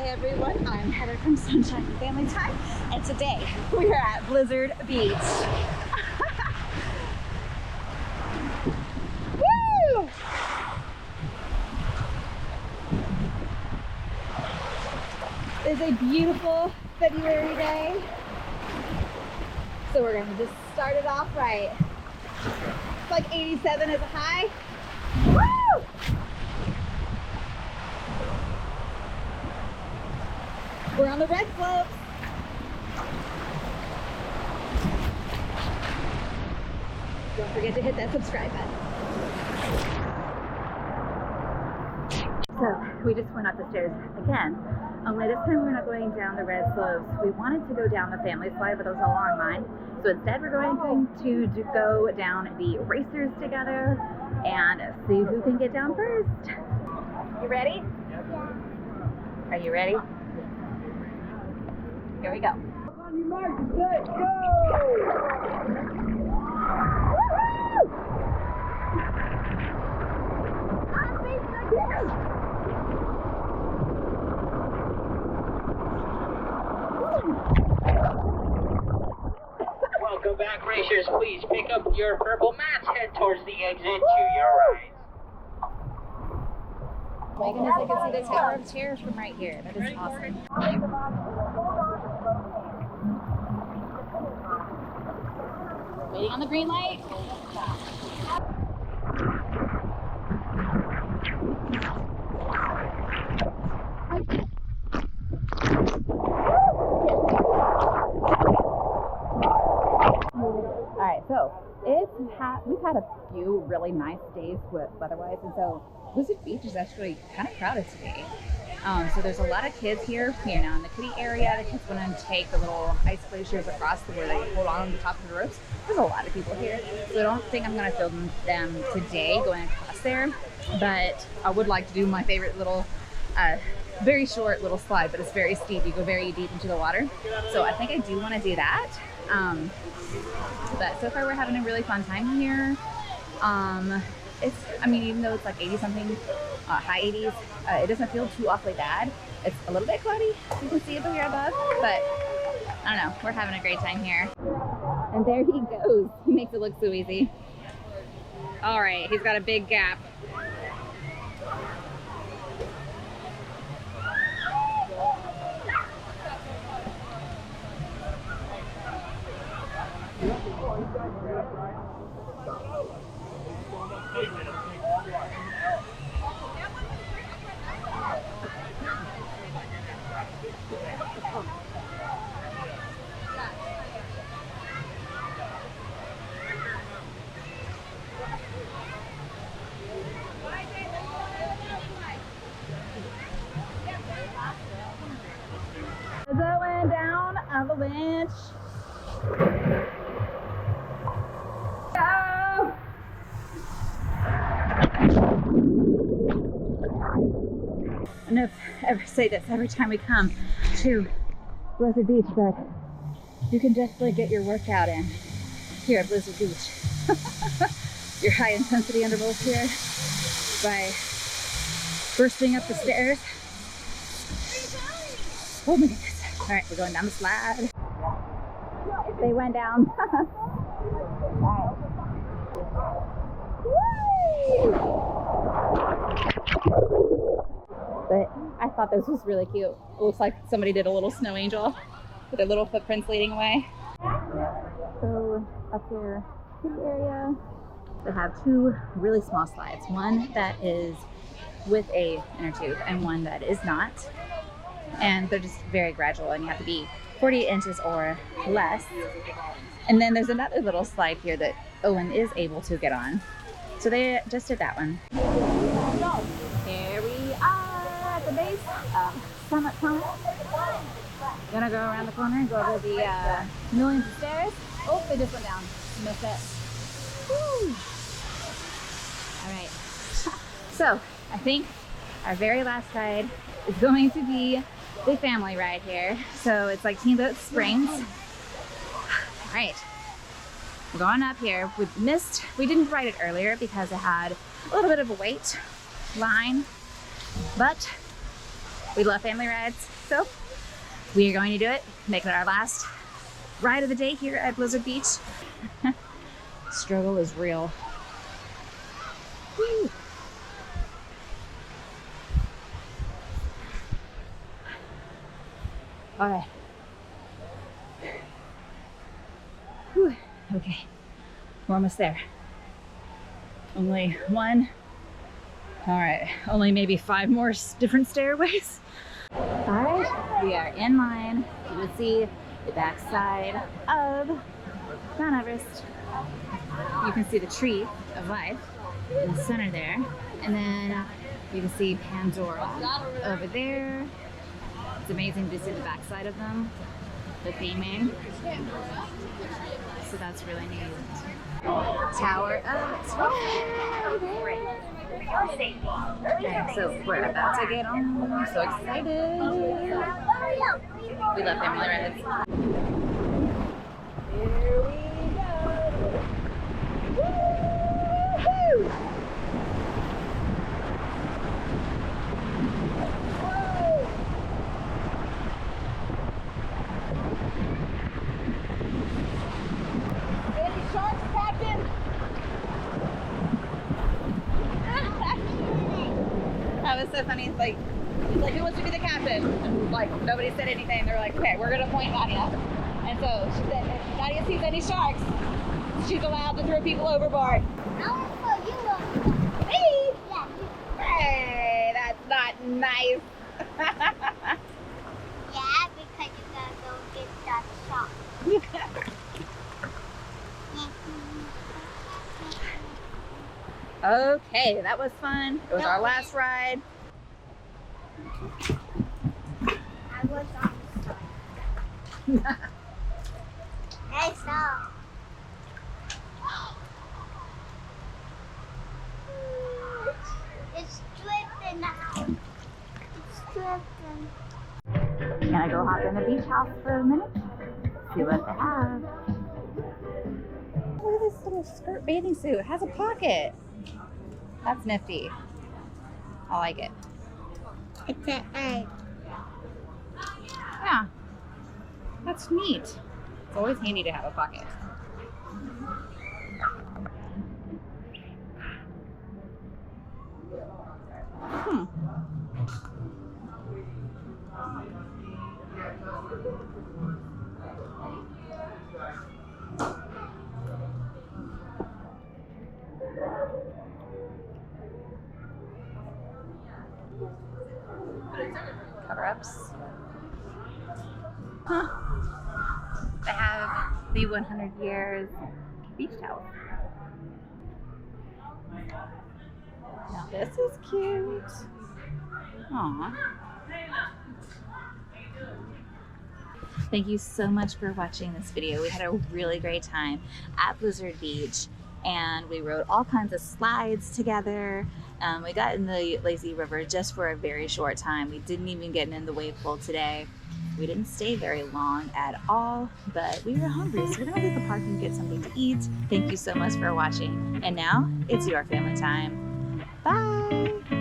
everyone, I'm Heather from Sunshine and Family Time, and today we are at Blizzard Beach. Woo! It's a beautiful February day, so we're gonna just start it off right. It's like 87 as a high. Woo! We're on the red slopes. Don't forget to hit that subscribe button. So we just went up the stairs again. Only this time we're not going down the red slopes. We wanted to go down the family slide, but there was a long line. So instead we're going to go down the racers together and see who can get down first. You ready? Yeah. Are you ready? Here we go. On your mark, set, go! Woohoo! I'm facing again! Welcome back, racers. Please pick up your purple mats. Head towards the exit to your right. My goodness, I can see the Tower of Terror from right here. That is awesome. Waiting on the green light. Alright, so we've had a few really nice days weather-wise, and so Blizzard Beach is actually kind of crowded today. So there's a lot of kids here, you know, in the kiddie area. The kids want to take the little ice glaciers across where they hold on the top of the ropes. There's a lot of people here, so I don't think I'm going to film them today going across there, but I would like to do my favorite little, very short little slide, but it's very steep. You go very deep into the water, so I think I do want to do that. But so far we're having a really fun time here. Even though it's like 80 something, high 80s, it doesn't feel too awfully bad. It's a little bit cloudy, you can see it here above, but I don't know, we're having a great time here. And there he goes. He makes it look so easy. All right, he's got a big gap. Going down Avalanche. Go! I don't know if I ever say this every time we come to Blizzard Beach, but you can definitely get your workout in here at Blizzard Beach. Your high intensity intervals here by bursting up the stairs. Oh my goodness. All right, we're going down the slide. They went down. But I thought this was really cute. It looks like somebody did a little snow angel with their little footprints leading away. So up here, this area, they have two really small slides. One that is with a inner tube and one that is not. And they're just very gradual, and you have to be 40 inches or less. And then there's another little slide here that Owen is able to get on. So they just did that one. Here we are at the base of Summit Point. Gonna go around the corner and go over the millions of stairs. Oh, they just went down. Missed it. Woo. All right. So I think our very last ride is going to be the family ride here. So it's like Teamboat Springs. All right, we're going up here. We didn't ride it earlier because it had a little bit of a wait line, but We love family rides, so we are going to do it, make it our last ride of the day here at Blizzard Beach. Struggle is real. Woo. All right. Whew. Okay, we're almost there. Only one. All right, only maybe 5 more different stairways. All right, we are in line. You will see the backside of Mount Everest. You can see the tree of life in the center there. And then you can see Pandora over there. It's amazing to see the backside of them, the theming. So that's really neat. Tower of Terror. Okay, so we're about to get on. I'm so excited. We love family rides. Here we go. Woo-hoo! Any sharks, Captain? That was so funny. It's like, who wants to be the captain? And like, nobody said anything. They're like, okay, we're gonna point Nadia. And so she said, if Nadia sees any sharks, she's allowed to throw people overboard. I want to throw you overboard. Me? Yeah. Hey, that's not nice. Yeah, because you gotta go get that shark. Okay, that was fun. It was our last ride. I was on the side. Hey, stop. It's dripping now. It's dripping. Gonna go hop in the beach house for a minute, see what they have. Look at this little skirt bathing suit. It has a pocket. That's nifty. I like it. It's an egg. Yeah, that's neat. It's always handy to have a pocket. Cover-ups. Huh. They have the 100 years beach towel. Now this is cute. Aww. Thank you so much for watching this video. We had a really great time at Blizzard Beach and we rode all kinds of slides together. We got in the lazy river just for a very short time. We didn't even get in the wave pool today. We didn't stay very long at all, but we were hungry, so we're gonna leave the park and get something to eat. Thank you so much for watching. And now it's your family time. Bye.